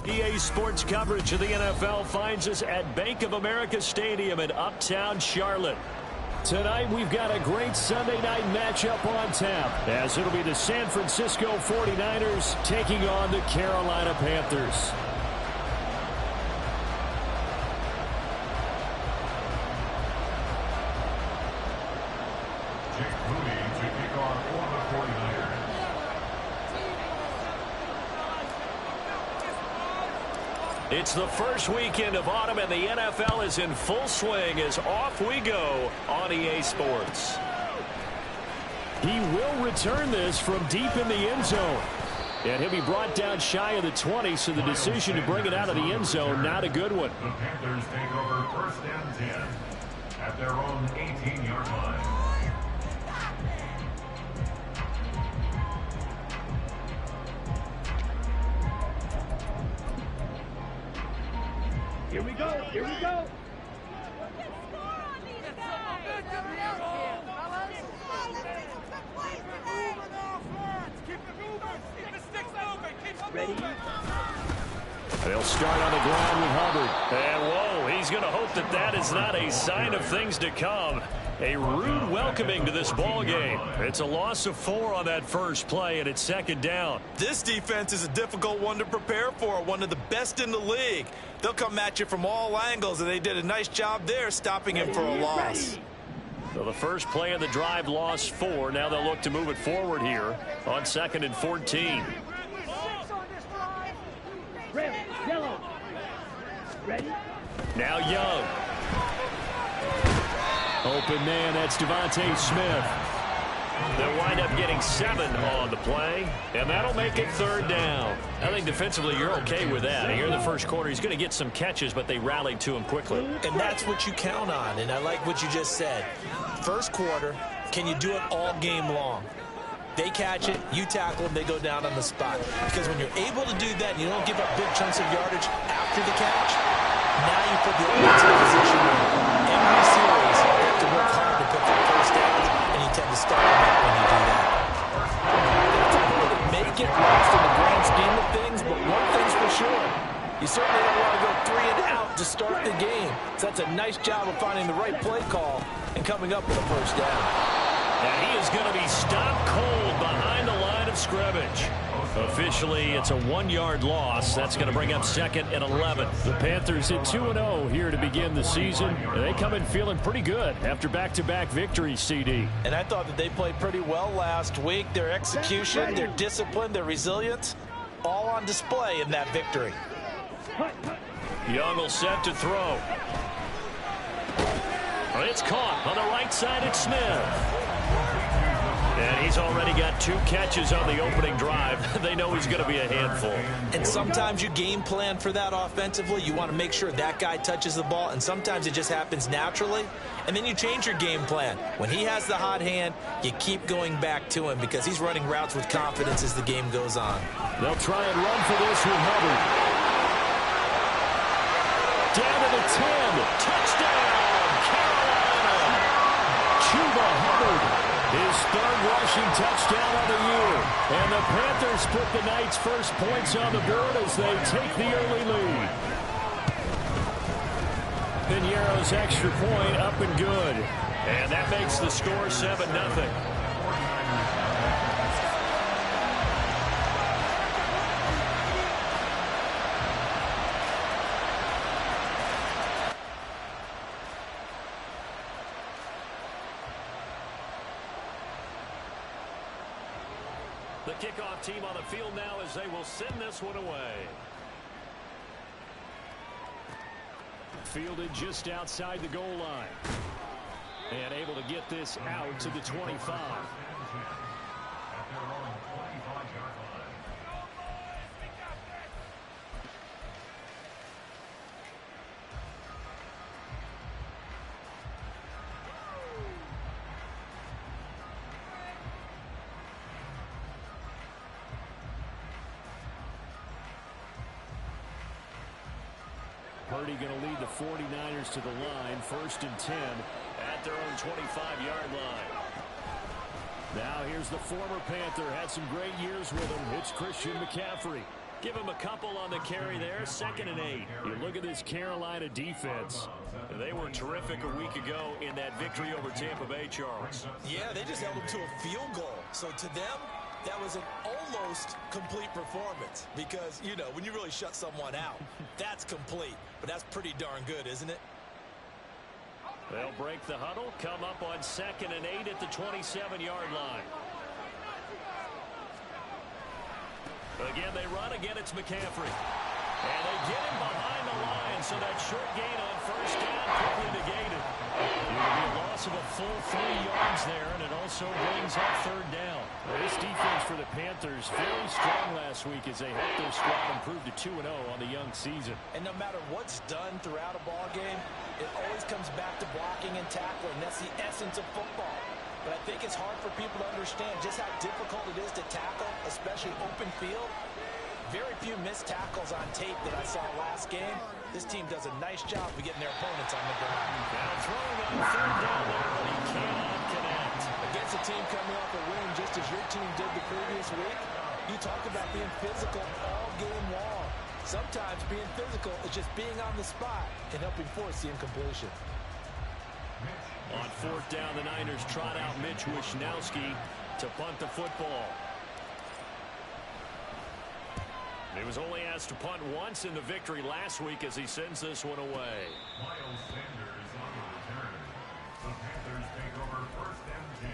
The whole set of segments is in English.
EA Sports coverage of the NFL finds us at Bank of America Stadium in Uptown Charlotte. Tonight, we've got a great Sunday night matchup on tap, as it'll be the San Francisco 49ers taking on the Carolina Panthers. It's the first weekend of autumn, and the NFL is in full swing as off we go on EA Sports. He will return this from deep in the end zone. And he'll be brought down shy of the 20, so the decision to bring it out of the end zone, not a good one. The Panthers take over 1st and 10 at their own 18-yard line. Here we go. Here we go. Ready? They'll start on the ground with Hubbard. And whoa, he's going to hope that that is not a sign of things to come. A rude welcoming to this ball game. It's a loss of 4 on that first play, and it's 2nd down. This defense is a difficult one to prepare for, one of the best in the league. They'll come at you from all angles, and they did a nice job there stopping him for a loss. So the first play of the drive lost 4. Now they'll look to move it forward here on 2nd and 14. Red, yellow. Ready? Now Young. Open man, that's Devontae Smith. They'll wind up getting 7 on the play, and that'll make it 3rd down. I think defensively you're okay with that. Here in the first quarter, he's going to get some catches, but they rallied to him quickly. And that's what you count on, and I like what you just said. First quarter, can you do it all game long? They catch it, you tackle them, they go down on the spot. Because when you're able to do that and you don't give up big chunks of yardage after the catch, now you put the offense in a position where every series you have to work hard to put that first down, and you tend to start them up when you do that. It's a play that may get lost in the grand scheme of things, but one thing's for sure. You certainly don't want to go 3 and out to start the game. So that's a nice job of finding the right play call and coming up with a first down. And he is going to be stopped cold behind the line of scrimmage. Officially, it's a 1-yard loss. That's going to bring up 2nd and 11. The Panthers at 2-0 here to begin the season. And they come in feeling pretty good after back-to-back victories, CD. And I thought that they played pretty well last week. Their execution, their discipline, their resilience, all on display in that victory. Young will set to throw. It's caught on the right side. It's Smith. And he's already got 2 catches on the opening drive. They know he's going to be a handful. And sometimes you game plan for that offensively. You want to make sure that guy touches the ball, and sometimes it just happens naturally. And then you change your game plan. When he has the hot hand, you keep going back to him because he's running routes with confidence as the game goes on. They'll try and run for this with Hubbard. Down to the 10. Touchdown, Carolina. Chuba Hubbard. His 3rd rushing touchdown of the year. And the Panthers put the night's first points on the board as they take the early lead. Piñeiro's extra point up and good. And that makes the score 7-0. The kickoff team on the field now as they will send this one away. Fielded just outside the goal line. And able to get this out to the 25. Purdy going to lead the 49ers to the line, 1st and 10 at their own 25-yard line. Now here's the former Panther, had some great years with him. It's Christian McCaffrey. Give him a couple on the carry there, 2nd and 8. You look at this Carolina defense. They were terrific a week ago in that victory over Tampa Bay, Charles. Yeah, they just held them to a field goal. So to them, that was an almost complete performance because, you know, when you really shut someone out, that's complete. But that's pretty darn good, isn't it? They'll break the huddle, come up on 2nd and 8 at the 27-yard line. Again, they run. Again, it's McCaffrey. And they get him behind the line, so that short gain on 1st down quickly negated. It will be a loss of a full 3 yards there, and it also brings up 3rd down. This defense for the Panthers very strong last week as they helped their squad improve to 2-0 on the young season. And no matter what's done throughout a ball game, it always comes back to blocking and tackling. That's the essence of football. But I think it's hard for people to understand just how difficult it is to tackle, especially open field. Very few missed tackles on tape that I saw last game. This team does a nice job of getting their opponents on the ground. Now throwing on 3rd down there, but he cannot connect. Against a team coming off a win just as your team did the previous week, you talk about being physical all game long. Sometimes being physical is just being on the spot and helping force the incompletion. On 4th down, the Niners trot out Mitch Wishnowski to punt the football. He was only asked to punt once in the victory last week as he sends this one away. Miles Sanders on the return. The Panthers take over 1st and 10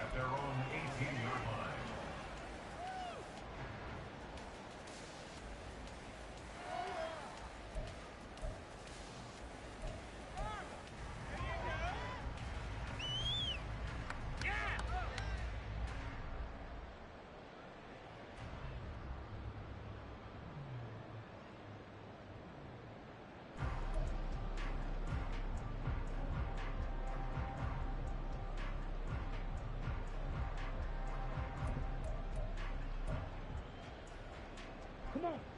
at their own 18-yard line.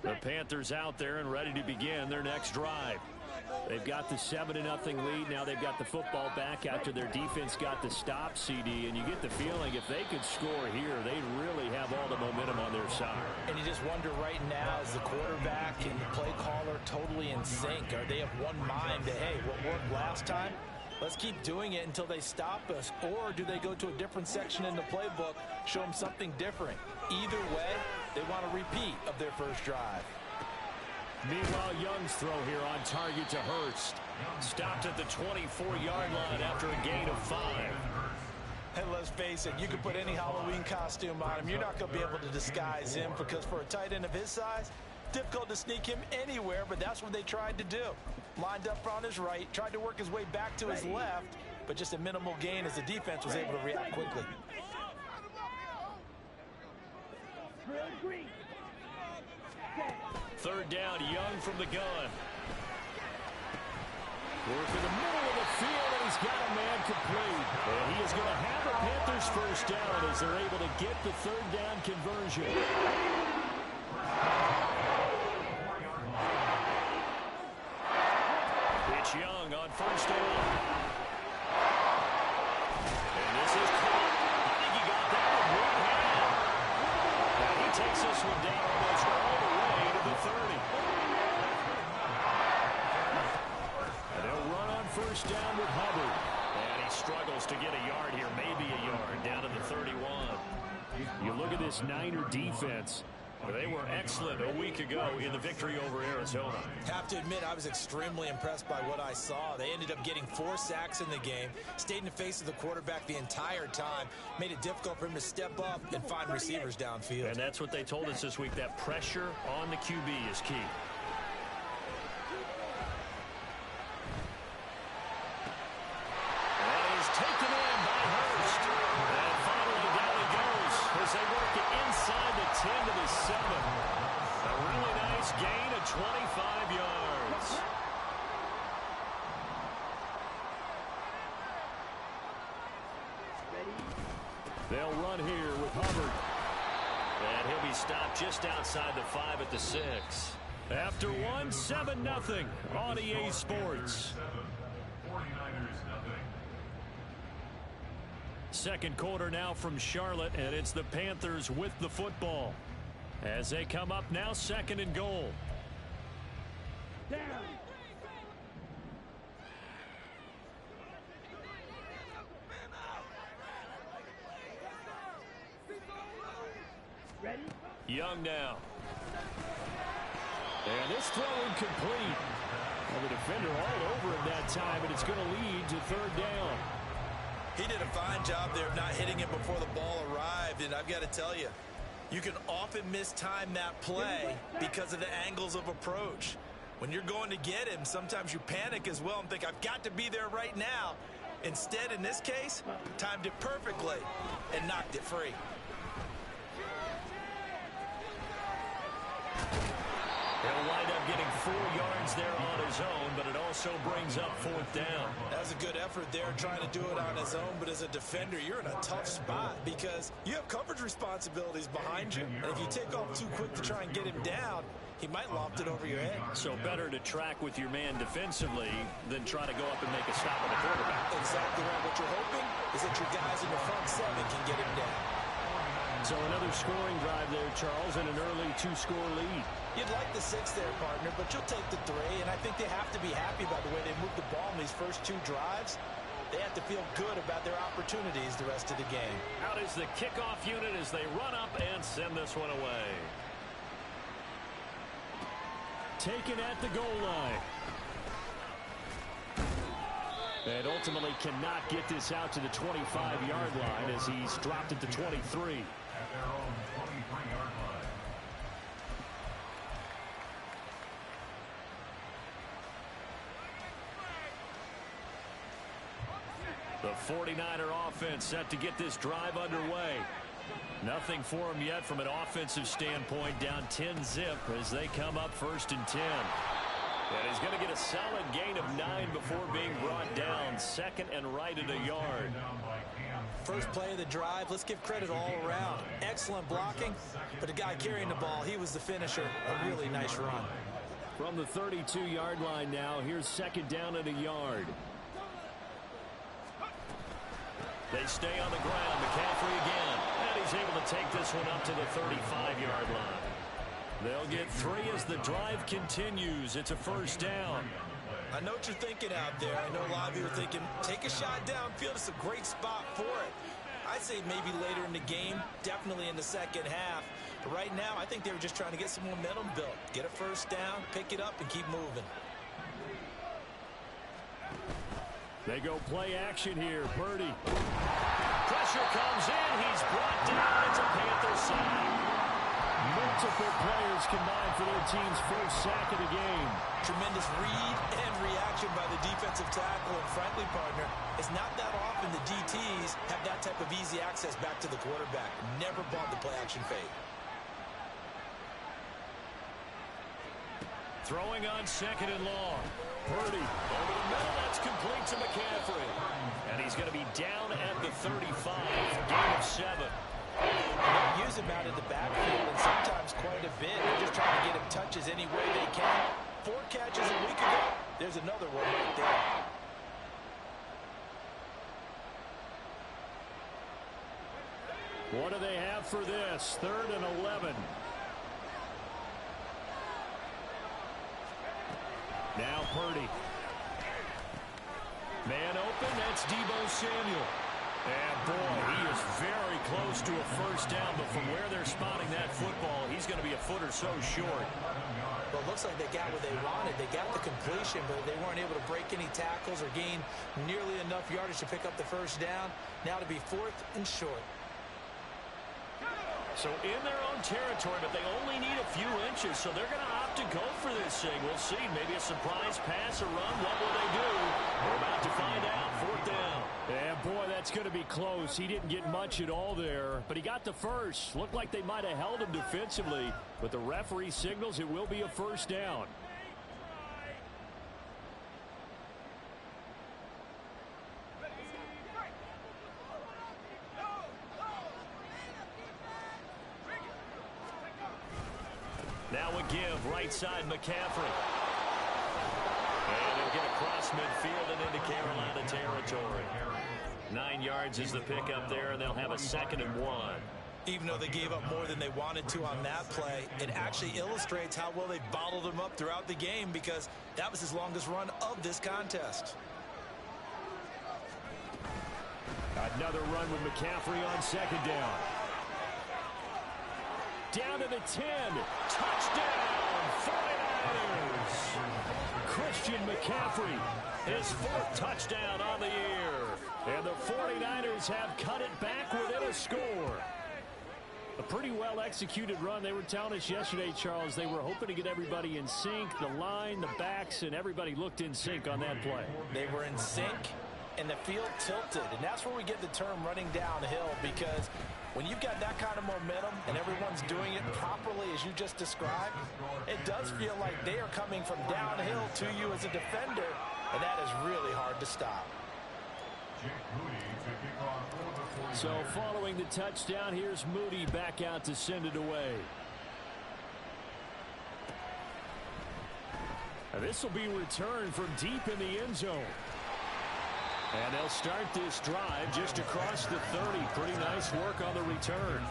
The Panthers out there and ready to begin their next drive. They've got the 7-0 lead. Now they've got the football back after their defense got the stop, CD. And you get the feeling if they could score here, they'd really have all the momentum on their side. And you just wonder right now, is the quarterback and the play caller totally in sync? Are they of one mind that, hey, what worked last time? Let's keep doing it until they stop us. Or do they go to a different section in the playbook, show them something different? Either way, they want a repeat of their first drive. Meanwhile, Young's throw here on target to Hurst. Stopped at the 24-yard line after a gain of 5. And let's face it, you can put any Halloween costume on him. You're not going to be able to disguise him because for a tight end of his size, difficult to sneak him anywhere, but that's what they tried to do. Lined up on his right, tried to work his way back to his left, but just a minimal gain as the defense was able to react quickly. Third down, Young from the gun. Work in the middle of the field, and he's got a man complete. And he is going to have the Panthers first down as they're able to get the 3rd down conversion. It's Young on 1st down. And this is caught. I think he got that with one hand. And he takes this one down almost all the way to the 30. And they'll run on 1st down with Hubbard. And he struggles to get a yard here, maybe a yard, down to the 31. You look at this Niner defense. They were excellent a week ago in the victory over Arizona. Have to admit, I was extremely impressed by what I saw. They ended up getting 4 sacks in the game, stayed in the face of the quarterback the entire time, made it difficult for him to step up and find receivers downfield. And that's what they told us this week, that pressure on the QB is key. And he's taken in by Hurst. And finally down he goes as they work it inside the 10 to the 7. A really nice gain of 25 yards. They'll run here with Hubbard. And he'll be stopped just outside the 5 at the 6. After one, 7-0 on EA Sports. 49ers nothing. Second quarter now from Charlotte, and it's the Panthers with the football. As they come up now, 2nd and goal. Down. Ready? Young now. And this throw incomplete. Well, the defender all over him that time, and it's going to lead to 3rd down. He did a fine job there of not hitting him before the ball arrived, and I've got to tell you, you can often mistime that play because of the angles of approach. When you're going to get him, sometimes you panic as well and think, I've got to be there right now. Instead, in this case, timed it perfectly and knocked it free. He'll wind up getting 4 yards there on his own, but it also brings up 4th down. That was a good effort there trying to do it on his own, but as a defender, you're in a tough spot because you have coverage responsibilities behind you. And if you take off too quick to try and get him down, he might loft it over your head. So better to track with your man defensively than try to go up and make a stop on the quarterback. Exactly right. What you're hoping is that your guys in the front 7 can get him down. So another scoring drive there, Charles, and an early 2-score lead. You'd like the 6 there, partner, but you'll take the 3, and I think they have to be happy about the way they moved the ball in these first 2 drives. They have to feel good about their opportunities the rest of the game. Out is the kickoff unit as they run up and send this one away. Taken at the goal line. And ultimately cannot get this out to the 25-yard line as he's dropped it to 23. At their own 23-yard line. The 49er offense set to get this drive underway. Nothing for him yet from an offensive standpoint, down 10-zip as they come up 1st and 10. And he's going to get a solid gain of 9 before being brought down. 2nd and right at a yard. First play of the drive, let's give credit all around. Excellent blocking, but the guy carrying the ball, he was the finisher. A really nice run. From the 32-yard line now, here's 2nd down at a yard. They stay on the ground. McCaffrey again. And he's able to take this one up to the 35-yard line. They'll get 3 as the drive continues. It's a 1st down. I know what you're thinking out there. I know a lot of you are thinking, take a shot downfield. It's a great spot for it. I'd say maybe later in the game, definitely in the 2nd half. But right now, I think they were just trying to get some momentum built. Get a 1st down, pick it up, and keep moving. They go play action here. Purdy. Pressure comes in. He's brought down. It's a Panther sack. Multiple players combined for their team's 1st sack of the game. Tremendous read and reaction by the defensive tackle. And frankly, partner, it's not that often the DTs have that type of easy access back to the quarterback. Never bought the play action fake. Throwing on 2nd and long. Purdy over the middle. That's complete to McCaffrey. And he's going to be down at the 35. Gain of 7. They use him out in the backfield and sometimes quite a bit. They're just trying to get him touches any way they can. 4 catches a week ago. There's another one right there. What do they have for this? 3rd and 11. Now Purdy. Man open. That's Deebo Samuel. And boy, he is very close to a 1st down, but from where they're spotting that football, he's going to be a foot or so short. Well, it looks like they got what they wanted. They got the completion, but they weren't able to break any tackles or gain nearly enough yardage to pick up the 1st down. Now to be 4th and short. So in their own territory, but they only need a few inches, so they're going to opt to go for this thing. We'll see. Maybe a surprise pass or run. What will they do? We're about to find out. 4th down. Yeah, boy, that's going to be close. He didn't get much at all there, but he got the 1st. Looked like they might have held him defensively, but the referee signals it will be a 1st down. Now a give, right side McCaffrey. And he'll get across midfield and into Carolina territory. 9 yards is the pickup there, and they'll have a 2nd and 1. Even though they gave up more than they wanted to on that play, it actually illustrates how well they bottled him up throughout the game, because that was his longest run of this contest. Another run with McCaffrey on second down. Down to the 10. Touchdown, 49ers. Christian McCaffrey, his 4th touchdown on the year. And the 49ers have cut it back within a score. A pretty well-executed run. They were telling us yesterday, Charles, they were hoping to get everybody in sync, the line, the backs, and everybody looked in sync on that play. They were in sync, and the field tilted. And that's where we get the term running downhill, because when you've got that kind of momentum and everyone's doing it properly as you just described, it does feel like they are coming from downhill to you as a defender, and that is really hard to stop. So following the touchdown, here's Moody back out to send it away. This will be returned from deep in the end zone. And they'll start this drive just across the 30. Pretty nice work on the return.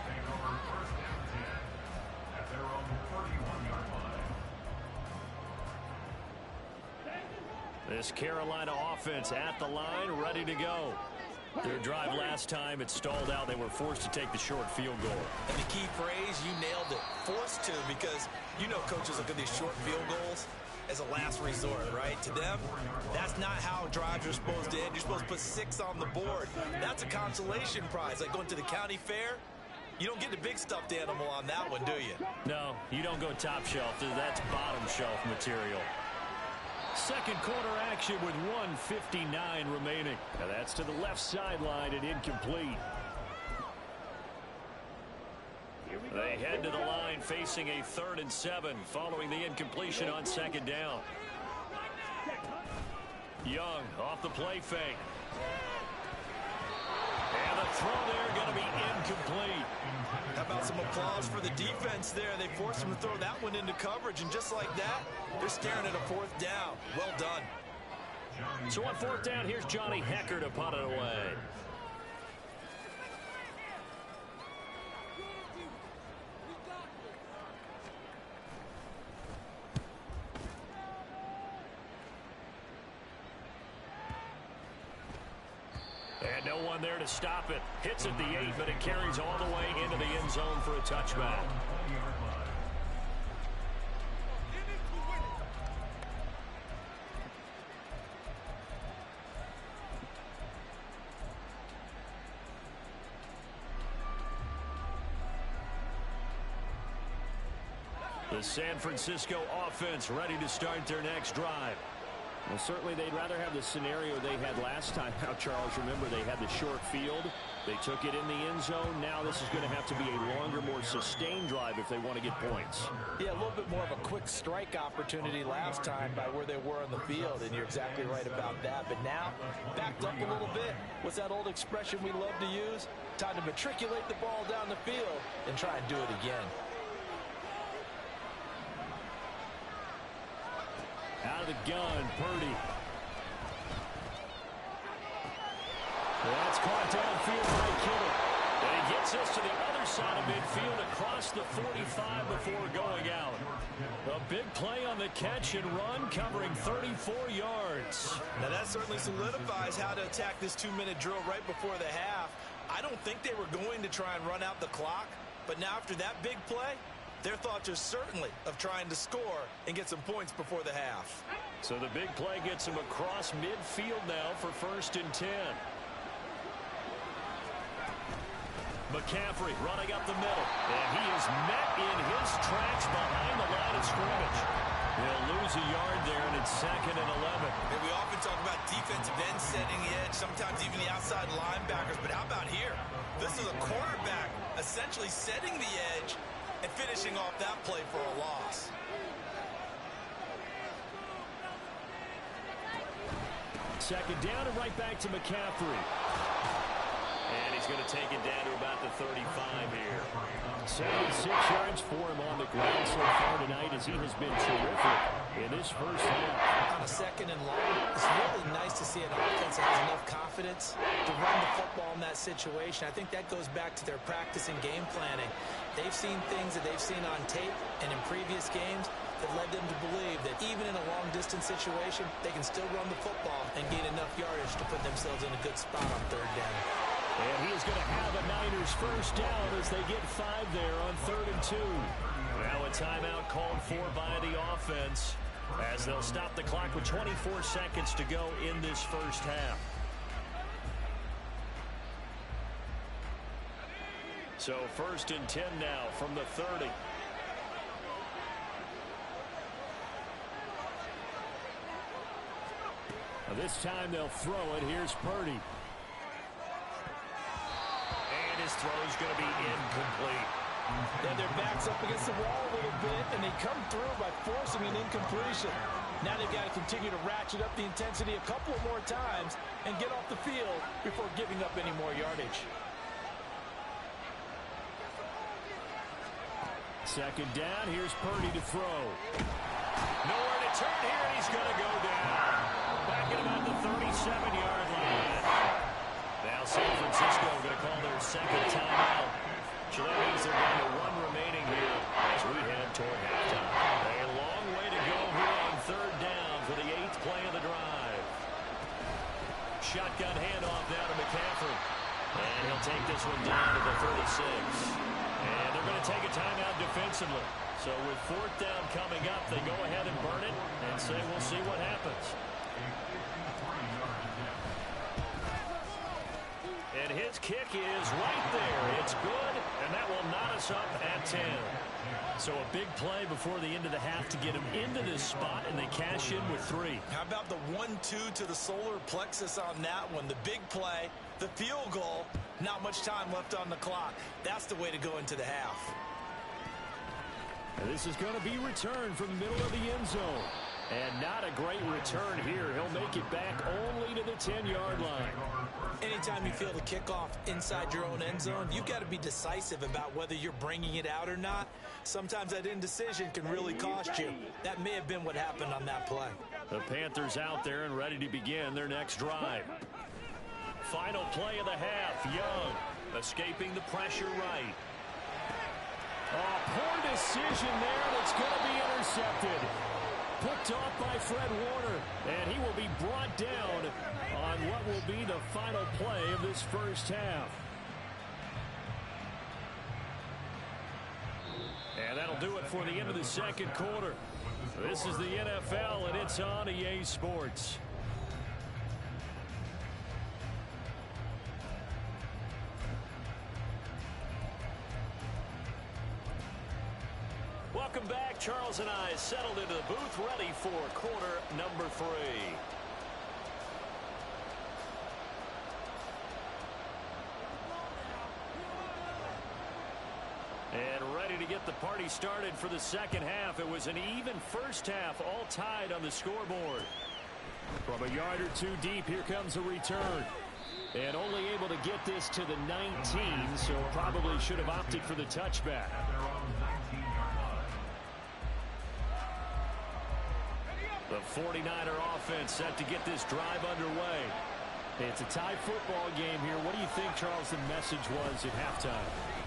This Carolina offense at the line, ready to go. Their drive last time, it stalled out. They were forced to take the short field goal. And the key phrase, you nailed it, forced to, because you know coaches look at these short field goals as a last resort, right? To them, that's not how drives are supposed to end. You're supposed to put 6 on the board. That's a consolation prize. Like going to the county fair, you don't get the big stuffed animal on that one, do you? No, you don't go top shelf. That's bottom shelf material. Second quarter action with 1:59 remaining. Now that's to the left sideline and incomplete. They head to the line facing a 3rd and 7 following the incompletion on second down. Young off the play fake. And the throw there going to be incomplete. How about some applause for the defense there? They forced him to throw that one into coverage, and just like that, they're staring at a 4th down. Well done. So on 4th down, here's Johnny Hecker to punt it away. And no one there to stop it. Hits at the 8, but it carries all the way into the end zone for a touchback. The San Francisco offense ready to start their next drive. Well, certainly they'd rather have the scenario they had last time. Now, Charles, remember they had the short field. They took it in the end zone. Now this is going to have to be a longer, more sustained drive if they want to get points. Yeah, a little bit more of a quick strike opportunity last time by where they were on the field, and you're exactly right about that. But now, backed up a little bit. What's that old expression we love to use? Time to matriculate the ball down the field and try and do it again. Out of the gun, Purdy. That's caught downfield by Kittle. And he gets us to the other side of midfield across the 45 before going out. A big play on the catch and run, covering 34 yards. Now that certainly solidifies how to attack this 2-minute drill right before the half. I don't think they were going to try and run out the clock, but now after that big play, their thoughts are certainly of trying to score and get some points before the half. So the big play gets him across midfield now for 1st and 10. McCaffrey running up the middle. And he is met in his tracks behind the line of scrimmage. They'll lose a yard there, and it's 2nd and 11. And we often talk about defensive ends setting the edge, sometimes even the outside linebackers. But how about here? This is a quarterback essentially setting the edge and finishing off that play for a loss. Second down and right back to McCaffrey. And he's going to take it down to about the 35 here. 76 yards for him on the ground so far tonight, as he has been terrific in this first half. On a 2nd and long, it's really nice to see an offense that has enough confidence to run the football in that situation. I think that goes back to their practice and game planning. They've seen things that they've seen on tape and in previous games that led them to believe that even in a long-distance situation, they can still run the football and gain enough yardage to put themselves in a good spot on 3rd down. And he is going to have a Niners first down as they get 5 there on 3rd and 2. Now a timeout called for by the offense as they'll stop the clock with 24 seconds to go in this first half. So 1st and 10 now from the 30. Now this time they'll throw it. Here's Purdy. And his throw is going to be incomplete. And their back's up against the wall a little bit, and they come through by forcing an incompletion. Now they've got to continue to ratchet up the intensity a couple of more times and get off the field before giving up any more yardage. 2nd down. Here's Purdy to throw. Nowhere to turn here, and he's going to go down. Back at about the 37-yard line. Now San Francisco going to call their 2nd timeout. So that means they're down to 1 remaining here as we head toward halftime. A long way to go here on 3rd down for the 8th play of the drive. Shotgun handoff down to McCaffrey. And he'll take this one down to the 36. And they're going to take a timeout defensively. So with 4th down coming up, they go ahead and burn it and say we'll see what happens. And his kick is right there. It's good, and that will knot us up at 10. So a big play before the end of the half to get him into this spot, and they cash in with 3. How about the 1-2 to the solar plexus on that one? The big play, the field goal, not much time left on the clock. That's the way to go into the half. And this is going to be returned from the middle of the end zone. And not a great return here. He'll make it back only to the 10-yard line. Anytime you feel the kickoff inside your own end zone, you've got to be decisive about whether you're bringing it out or not. Sometimes that indecision can really cost you. That may have been what happened on that play. The Panthers out there and ready to begin their next drive. Final play of the half. Young escaping the pressure right. Oh, poor decision there. That's going to be intercepted. Picked off by Fred Warner, and he will be brought down on what will be the final play of this first half. And that'll do it for the end of the 2nd quarter. This is the NFL, and it's on EA Sports. Welcome back. Charles and I settled into the booth, ready for quarter number 3. And ready to get the party started for the 2nd half. It was an even first half, all tied on the scoreboard. From a yard or 2 deep, here comes a return. And only able to get this to the 19, so probably should have opted for the touchback. The 49er offense set to get this drive underway. It's a tie football game here. What do you think, Charles, the message was at halftime?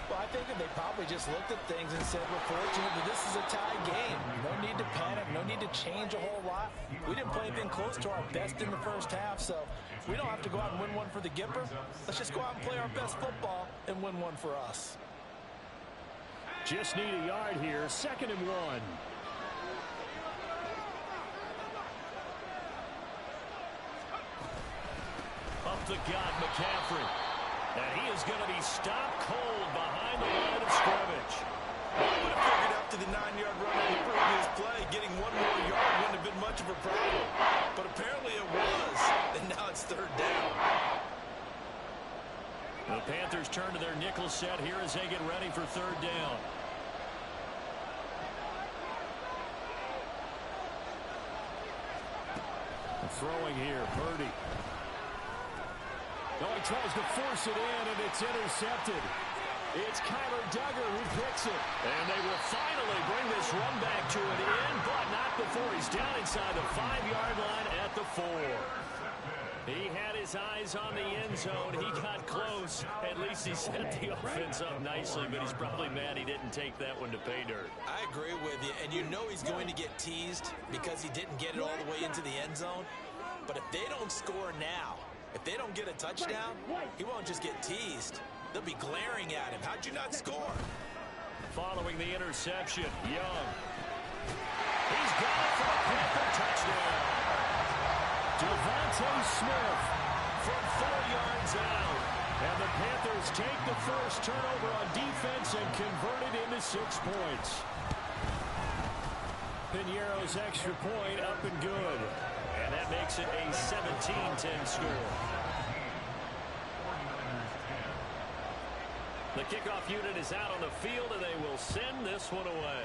Well, I think that they probably just looked at things and said, we're fortunate that this is a tie game. No need to panic. No need to change a whole lot. We didn't play anything close to our best in the first half, so we don't have to go out and win one for the Gipper. Let's just go out and play our best football and win one for us. Just need a yard here. 2nd and 1. Up the gut, McCaffrey. And he is going to be stopped cold behind the line of scrimmage. I would have figured after the 9-yard run on the previous play, getting 1 more yard wouldn't have been much of a problem. But apparently it was, and now it's 3rd down. The Panthers turn to their nickel set here as they get ready for 3rd down. Throwing here, Purdy. Oh, he tries to force it in, and it's intercepted. It's Kyler Duggar who picks it. And they will finally bring this run back to an end, but not before he's down inside the 5-yard line at the 4. He had his eyes on the end zone. He got close. At least he set the offense up nicely, but he's probably mad he didn't take that one to pay dirt. I agree with you, and you know he's going to get teased because he didn't get it all the way into the end zone. But if they don't score now, if they don't get a touchdown, he won't just get teased. They'll be glaring at him. How'd you not score? Following the interception, Young. He's got it for a Panther touchdown. Devontae Smith from 4 yards out. And the Panthers take the first turnover on defense and convert it into 6 points. Piñeiro's extra point up and good. And that makes it a 17-10 score. The kickoff unit is out on the field, and they will send this one away.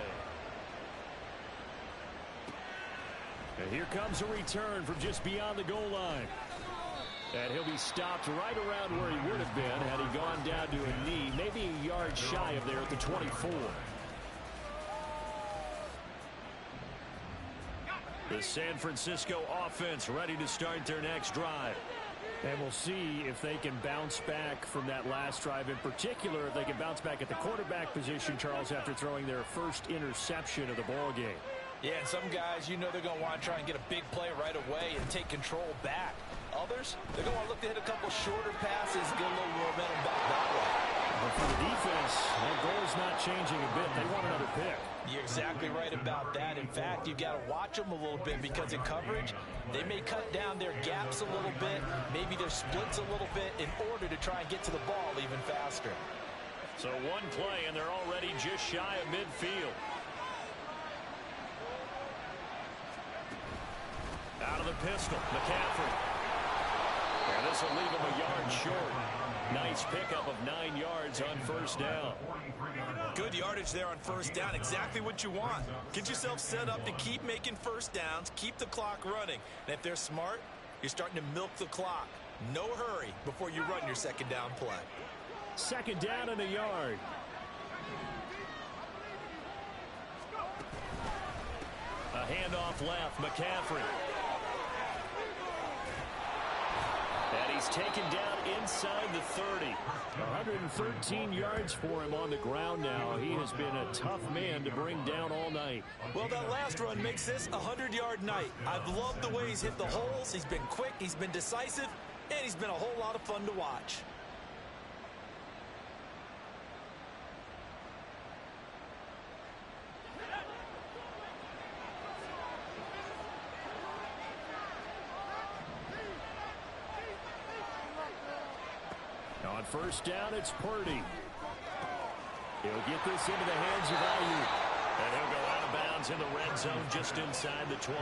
And here comes a return from just beyond the goal line. And he'll be stopped right around where he would have been had he gone down to a knee, maybe a yard shy of there at the 24. The San Francisco offense ready to start their next drive. And we'll see if they can bounce back from that last drive. In particular, if they can bounce back at the quarterback position, Charles, after throwing their first interception of the ball game. Yeah, and some guys, you know they're going to want to try and get a big play right away and take control back. Others, they're going to want to look to hit a couple shorter passes, get a little momentum back that way. But for the defense, that goal is not changing a bit. They want another pick. You're exactly right about that. In fact, you've got to watch them a little bit because in coverage, they may cut down their gaps a little bit, maybe their splits a little bit in order to try and get to the ball even faster. So one play, and they're already just shy of midfield. Out of the pistol, McCaffrey. And this will leave him a yard short. Nice pickup of 9 yards on first down. Good yardage there on first down. Exactly what you want. Get yourself set up to keep making first downs, keep the clock running. And if they're smart, you're starting to milk the clock. No hurry before you run your second down play. Second down and a yard. A handoff left, McCaffrey. And he's taken down inside the 30. 113 yards for him on the ground now. He has been a tough man to bring down all night. Well, that last run makes this a 100-yard night. I've loved the way he's hit the holes. He's been quick, he's been decisive, and he's been a whole lot of fun to watch. On first down, it's Purdy. He'll get this into the hands of Ayuk. And he'll go out of bounds in the red zone just inside the 20.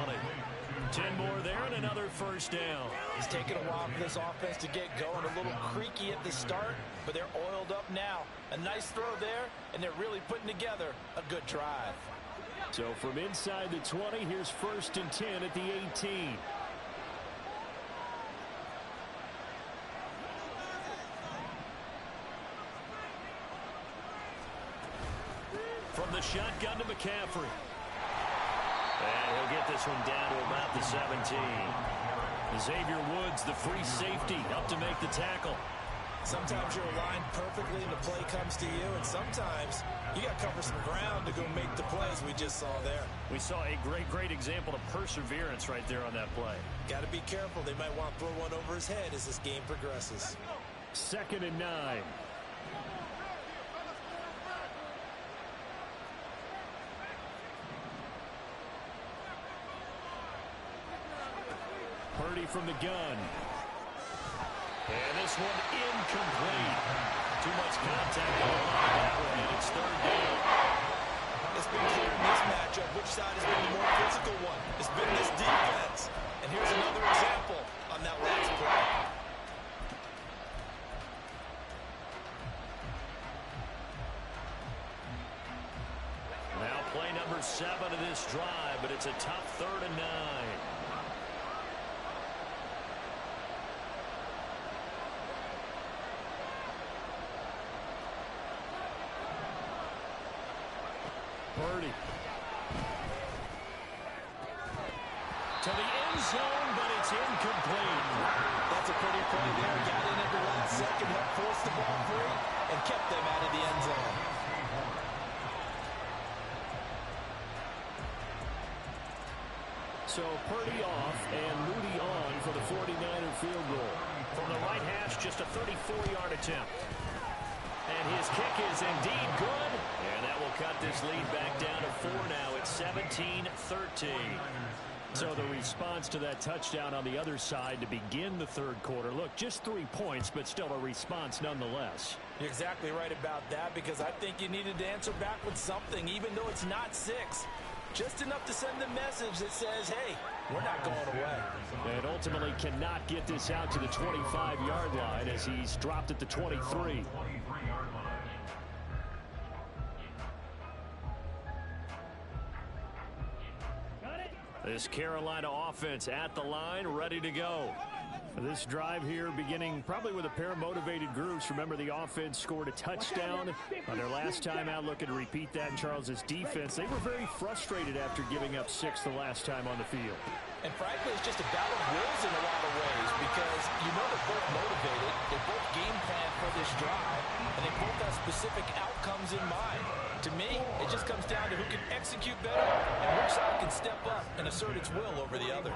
10 more there and another first down. It's taken a while for this offense to get going. A little creaky at the start, but they're oiled up now. A nice throw there, and they're really putting together a good drive. So from inside the 20, here's first and 10 at the 18. From the shotgun to McCaffrey. And he'll get this one down to about the 17. Xavier Woods, the free safety, up to make the tackle. Sometimes you're aligned perfectly and the play comes to you, and sometimes you got to cover some ground to go make the plays we just saw there. We saw a great example of perseverance right there on that play. Got to be careful. They might want to throw one over his head as this game progresses. 2nd and 9. Purdy from the gun. And this one incomplete. Too much contact going on that one, and it's 3rd down. It's been clear in this matchup which side has been the more physical one. It's been this defense. And here's another example on that last play. Now play number 7 of this drive, but it's a tough 3rd and 9. Purdy. To the end zone, but it's incomplete. That's a pretty play there. Got in at the last second, helped force the ball free, and kept them out of the end zone. So Purdy off and Moody on for the 49er field goal. From the right hash, just a 34-yard attempt. And his kick is indeed good. And that will cut this lead back down to 4 now. It's 17-13. So the response to that touchdown on the other side to begin the third quarter. Look, just 3 points, but still a response nonetheless. You're exactly right about that, because I think you needed to answer back with something, even though it's not 6. Just enough to send a message that says, hey, we're not going away. And ultimately cannot get this out to the 25-yard line as he's dropped at the 23. This Carolina offense at the line, ready to go. This drive here beginning probably with a pair of motivated groups. Remember, the offense scored a touchdown on their last time out. Looking to repeat that in Charles's defense. They were very frustrated after giving up 6 the last time on the field. And frankly, it's just a battle of wills in a lot of ways, because you know they're both motivated. They both game plan for this drive, and they both have specific outcomes in mind. To me, it just comes down to who can execute better and which side can step up and assert its will over the other.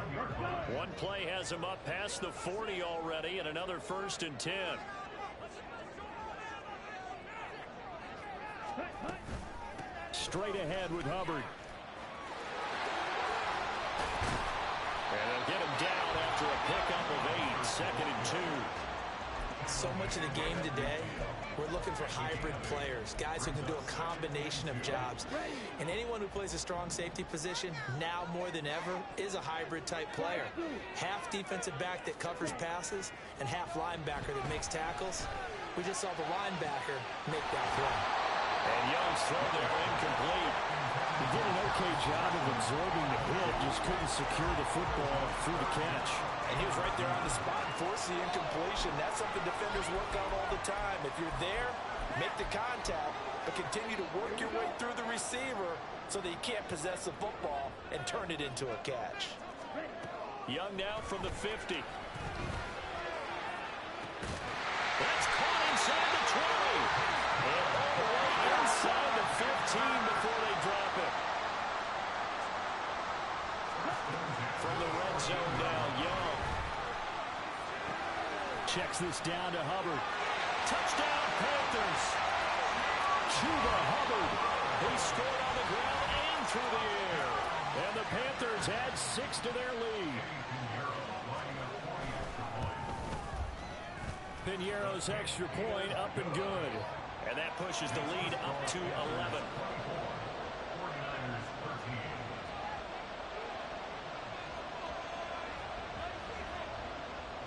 One play has him up past the 40 already, and another 1st and 10. Straight ahead with Hubbard. And they'll get him down after a pickup of 8, 2nd and 2. So much of the game today, we're looking for hybrid players, guys who can do a combination of jobs. And anyone who plays a strong safety position, now more than ever, is a hybrid-type player. Half defensive back that covers passes, and half linebacker that makes tackles. We just saw the linebacker make that play. And Young's throw there incomplete. He did an okay job of absorbing the hit, just couldn't secure the football through the catch. And he was right there on the spot and forced the incompletion. That's something defenders work on all the time. If you're there, make the contact, but continue to work your way through the receiver so that you can't possess the football and turn it into a catch. Young now from the 50. That's caught inside the 20. And all the way inside the 15 before they drop it. From the red zone now, Young. Checks this down to Hubbard. Touchdown, Panthers. Chuba Hubbard. He scored on the ground and through the air. And the Panthers add 6 to their lead. Pinheiro's extra point up and good. And that pushes the lead up to 11.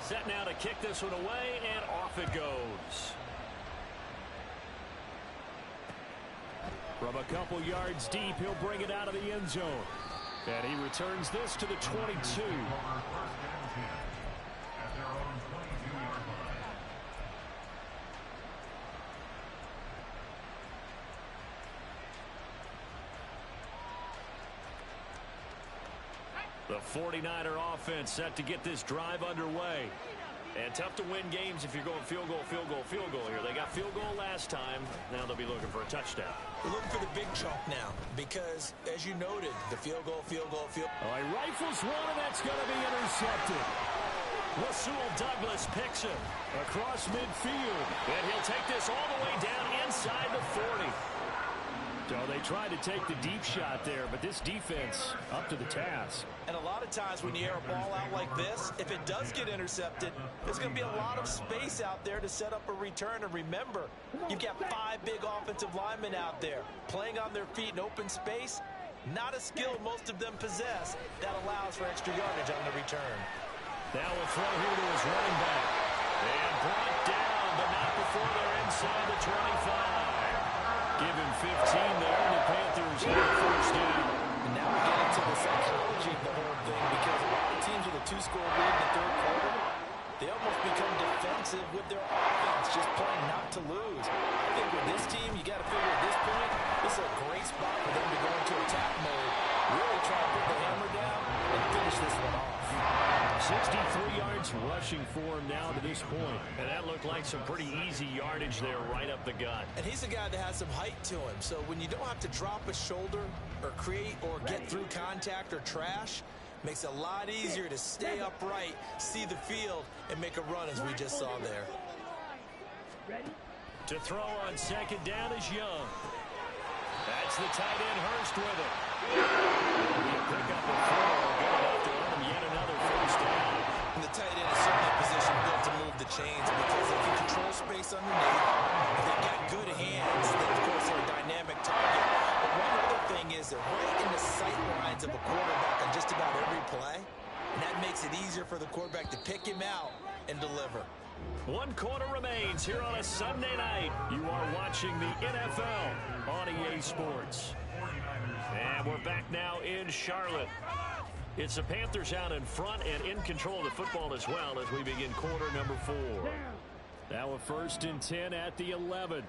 Set now to kick this one away, and off it goes. From a couple yards deep, he'll bring it out of the end zone. And he returns this to the 22. The 49er offense set to get this drive underway. And tough to win games if you're going field goal, field goal, field goal here. They got field goal last time. Now they'll be looking for a touchdown. We're looking for the big chunk now because, as you noted, the field goal, field goal, field goal. All right, rifles one, and that's going to be intercepted. Rasul Douglas picks him across midfield. And he'll take this all the way down inside the 40. So they tried to take the deep shot there, but this defense up to the task. And a lot of times when you air a ball out like this, if it does get intercepted, there's going to be a lot of space out there to set up a return. And remember, you've got 5 big offensive linemen out there playing on their feet in open space. Not a skill most of them possess that allows for extra yardage on the return. Now we'll throw here to his running back. And brought down, but not before they're inside the 25. Give him 15 there, and the Panthers have a first down. And now we get into the psychology of the whole thing, because a lot of teams with a 2-score lead in the third quarter, they almost become defensive with their offense, just playing not to lose. I think with this team, you got to figure at this point, this is a great spot for them to go rushing for him now to this point. And that looked like some pretty easy yardage there right up the gut. And he's a guy that has some height to him. So when you don't have to drop a shoulder or create or get through contact or trash, makes it a lot easier to stay upright, see the field, and make a run as we just saw there. Ready? To throw on second down is Young. That's the tight end Hurst with it. Pick up a 4, good enough to earn him yet another first down. And the tight end is certainly a position built to move the chains because they can control space underneath. If they've got good hands, then of course they're a dynamic target. But one other thing is they're right in the sight lines of a quarterback on just about every play. And that makes it easier for the quarterback to pick him out and deliver. 1 quarter remains here on a Sunday night. You are watching the NFL on EA Sports. And we're back now in Charlotte. It's the Panthers out in front and in control of the football as well as we begin quarter number 4. Now a 1st and 10 at the 11.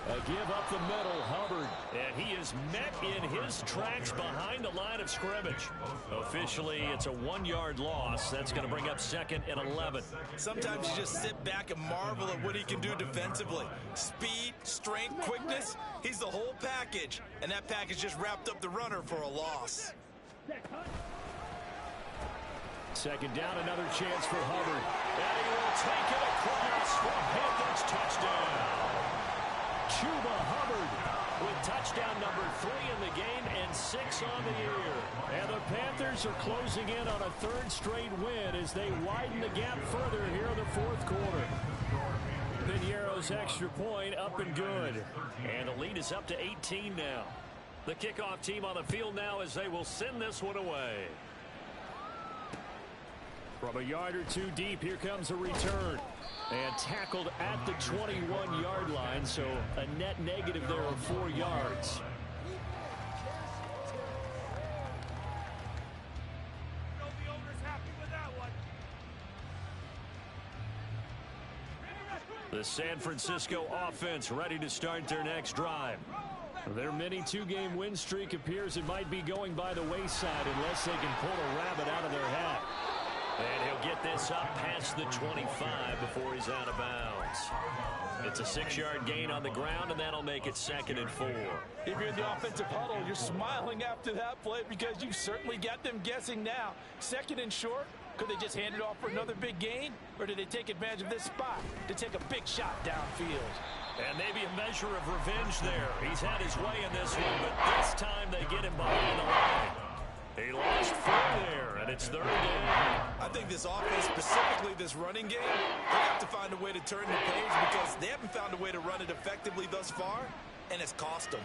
A give up the middle, Hubbard. And he is met in his tracks behind the line of scrimmage. Officially, it's a 1-yard loss. That's going to bring up 2nd and 11. Sometimes you just sit back and marvel at what he can do defensively. Speed, strength, quickness, he's the whole package. And that package just wrapped up the runner for a loss. 2nd down, another chance for Hubbard. And he will take it across for Panthers touchdown. Chuba Hubbard with touchdown number 3 in the game and 6 on the year. And the Panthers are closing in on a 3rd straight win as they widen the gap further here in the 4th quarter. Piñeiro's extra point up and good. And the lead is up to 18 now. The kickoff team on the field now as they will send this one away. From a yard or 2 deep, here comes a return. And tackled at the 21-yard line, so a net negative there of 4 yards. The San Francisco offense ready to start their next drive. Their mini 2-game win streak appears it might be going by the wayside unless they can pull a rabbit out of their hat. And he'll get this up past the 25 before he's out of bounds. It's a 6-yard gain on the ground, and that'll make it 2nd and 4. If you're in the offensive huddle, you're smiling after that play because you certainly got them guessing now. 2nd and short, could they just hand it off for another big gain? Or did they take advantage of this spot to take a big shot downfield? And maybe a measure of revenge there. He's had his way in this one, but this time they get him behind the line. He lost 4 there, and it's 3rd down. I think this offense, specifically this running game, they have to find a way to turn the page because they haven't found a way to run it effectively thus far, and it's cost them.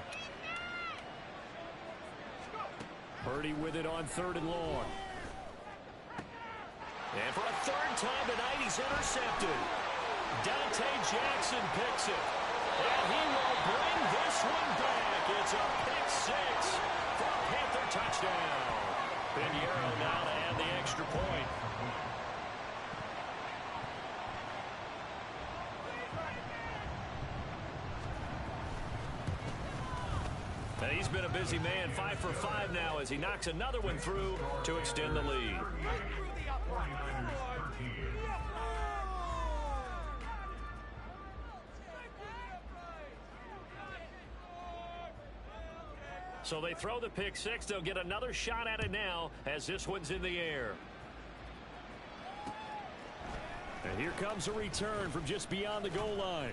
Purdy with it on 3rd and long. And for a 3rd time tonight, he's intercepted. Dante Jackson picks it. And he will bring this one back. It's a pick 6 for a Panther touchdown. Piñeiro now to add the extra point. And he's been a busy man, 5 for 5 now as he knocks another one through to extend the lead. So they throw the pick 6. They'll get another shot at it now as this one's in the air. And here comes a return from just beyond the goal line.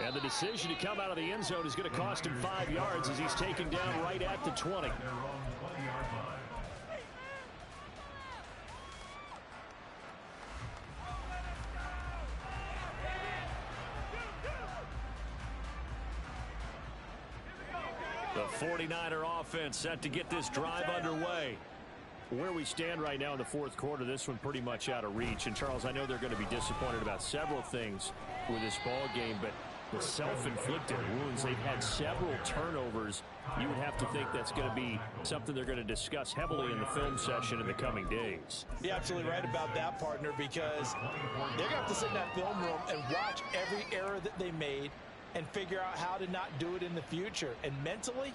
And the decision to come out of the end zone is going to cost him 5 yards as he's taken down right at the 20. The 49er offense set to get this drive underway. Where we stand right now in the 4th quarter, this one pretty much out of reach. And, Charles, I know they're going to be disappointed about several things with this ball game, but the self-inflicted wounds, they've had several turnovers. You would have to think that's going to be something they're going to discuss heavily in the film session in the coming days. You're absolutely right about that, partner, because they're going to have to sit in that film room and watch every error that they made and figure out how to not do it in the future. And mentally,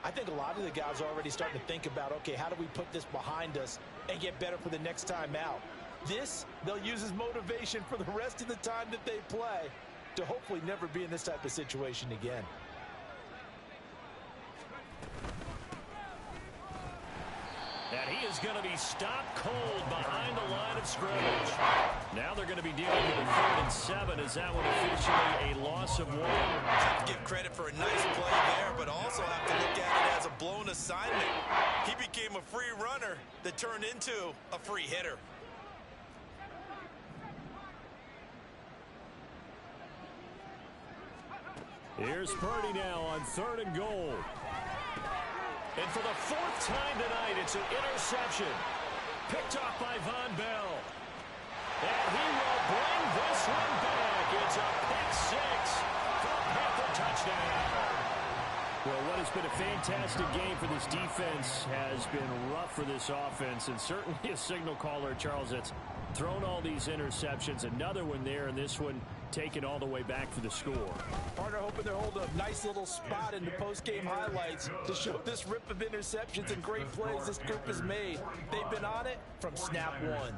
I think a lot of the guys are already starting to think about, okay, how do we put this behind us and get better for the next time out? This, they'll use as motivation for the rest of the time that they play to hopefully never be in this type of situation again. And he is going to be stopped cold behind the line of scrimmage. Now they're going to be dealing with a 3rd and 7. Is that one officially a loss of 1? Have to give credit for a nice play there, but also have to look at it as a blown assignment. He became a free runner that turned into a free hitter. Here's Purdy now on 3rd and goal. And for the 4th time tonight, it's an interception. Picked off by Von Bell. And he will bring this one back. It's a pick 6 for a Panther touchdown. Well, what has been a fantastic game for this defense has been rough for this offense, and certainly a signal caller, Charles, that's thrown all these interceptions. Another one there, and this one taken all the way back for the score. Partner hoping they're holding a nice little spot in the post-game highlights to show this rip of interceptions and great plays this group has made. They've been on it from snap 1.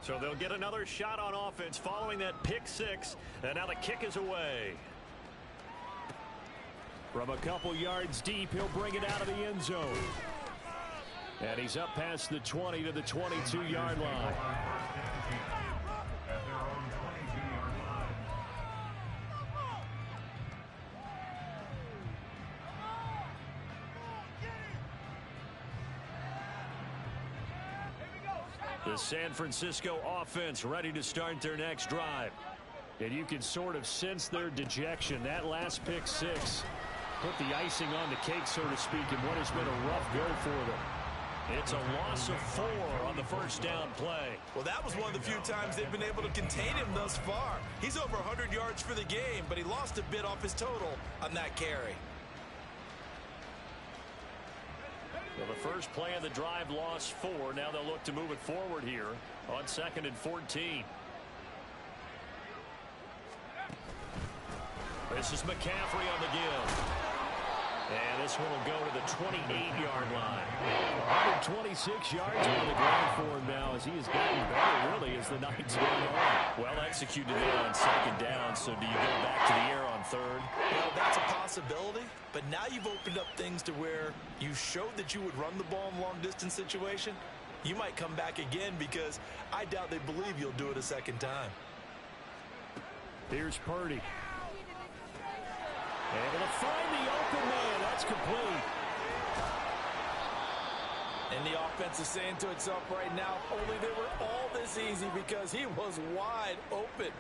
So they'll get another shot on offense following that pick 6, and now the kick is away. From a couple yards deep, he'll bring it out of the end zone. And he's up past the 20 to the 22-yard line. The San Francisco offense ready to start their next drive. And you can sort of sense their dejection. That last pick 6 put the icing on the cake, so to speak, in what has been a rough go for them. It's a loss of 4 on the first down play. Well, that was one of the few times they've been able to contain him thus far. He's over 100 yards for the game, but he lost a bit off his total on that carry. Well, the first play of the drive lost 4. Now they'll look to move it forward here on 2nd and 14. This is McCaffrey on the give. And this one will go to the 28-yard line. 126 yards on the ground for him now as he has gotten better, really, as the night's gone on. Well executed there on 2nd down, so do you go back to the air on 3rd? Well, that's a possibility, but now you've opened up things to where you showed that you would run the ball in a long-distance situation. You might come back again because I doubt they believe you'll do it a 2nd time. Here's Purdy. Able to find the open man. That's complete. And the offense is saying to itself right now, only they were all this easy because he was wide open.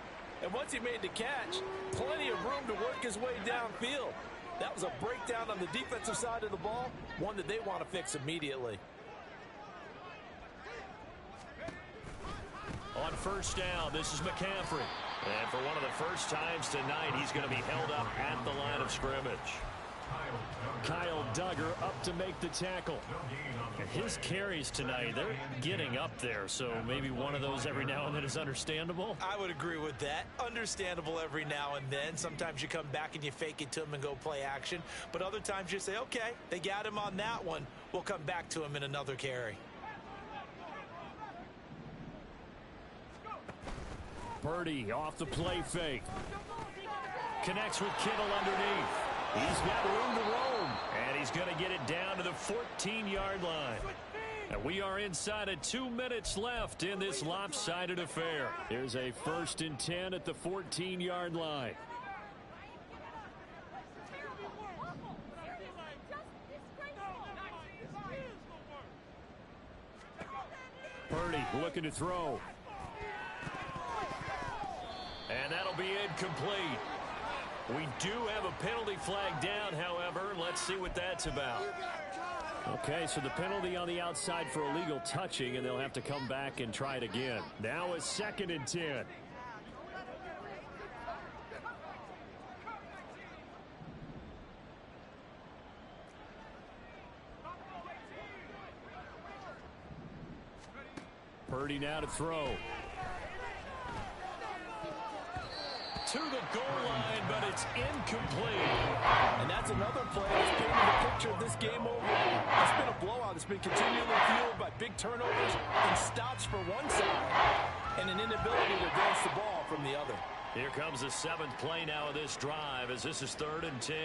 And once he made the catch, plenty of room to work his way downfield. That was a breakdown on the defensive side of the ball, one that they want to fix immediately. On first down, this is McCaffrey. And for one of the first times tonight, he's going to be held up at the line of scrimmage. Kyle Duggar up to make the tackle. And his carries tonight, they're getting up there, so maybe one of those every now and then is understandable. I would agree with that. Understandable every now and then. Sometimes you come back and you fake it to him and go play action. But other times you say, okay, they got him on that one. We'll come back to him in another carry. Purdy off the play fake. Connects with Kittle underneath. He's got room to roam. And he's going to get it down to the 14-yard line. And we are inside of 2 minutes left in this lopsided affair. There's a 1st and 10 at the 14-yard line. Purdy looking to throw. And that'll be incomplete. We do have a penalty flag down, however. Let's see what that's about. Okay, so the penalty on the outside for illegal touching, and they'll have to come back and try it again. Now a 2nd and 10. Purdy now to throw. to the goal line, but it's incomplete. And that's another play that's painting the picture of this game overall. It's been a blowout. It's been continually fueled by big turnovers and stops for one side and an inability to advance the ball from the other. Here comes the 7th play now of this drive as this is 3rd and 10.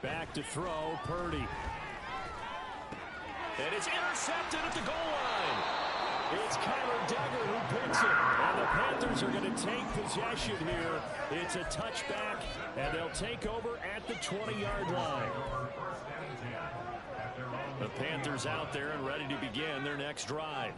Back to throw, Purdy. And it's intercepted at the goal line. It's Kyler Duggar who picks it. And the Panthers are going to take possession here. It's a touchback, and they'll take over at the 20-yard line. The Panthers out there and ready to begin their next drive.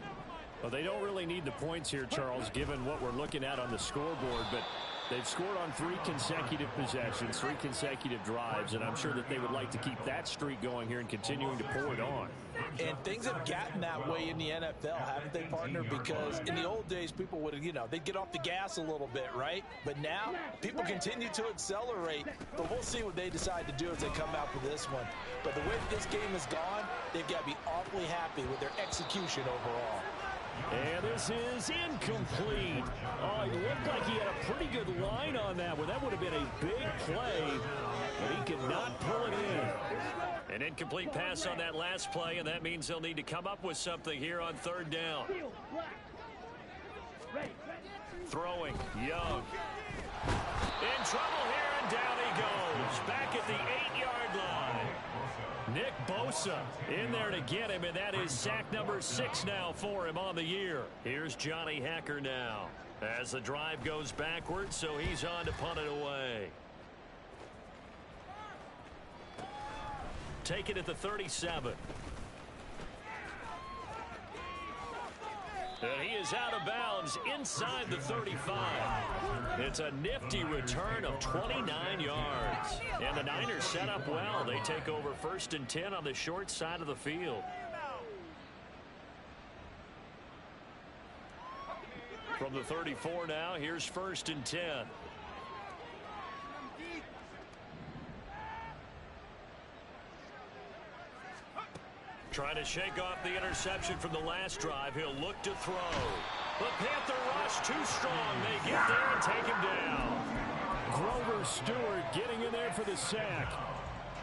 Well, they don't really need the points here, Charles, given what we're looking at on the scoreboard, but they've scored on 3 consecutive possessions, 3 consecutive drives, and I'm sure that they would like to keep that streak going here and continuing to pour it on. And things have gotten that way in the NFL, haven't they, partner? Because in the old days, people would, they'd get off the gas a little bit, right? But now, people continue to accelerate. But we'll see what they decide to do as they come out for this one. But the way that this game has gone, they've got to be awfully happy with their execution overall. And this is incomplete. Oh, it looked like he had a pretty good line on that one. That would have been a big play, but he could not pull it in. An incomplete pass on that last play, and that means they'll need to come up with something here on 3rd down. Throwing, Young. In trouble here, and down he goes. Back at the 8-yard line. Nick Bosa in there to get him, and that is sack number 6 now for him on the year. Here's Johnny Hacker now as the drive goes backwards, so he's on to punt it away. Take it at the 37. And he is out of bounds inside the 35. It's a nifty return of 29 yards. And the Niners set up well. They take over 1st and 10 on the short side of the field. From the 34 now, here's 1st and 10. Trying to shake off the interception from the last drive. He'll look to throw. The Panther rush too strong. They get there and take him down. Grover Stewart getting in there for the sack.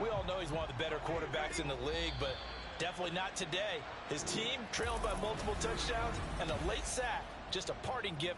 We all know he's one of the better quarterbacks in the league, but definitely not today. His team trailed by multiple touchdowns and a late sack. Just a parting gift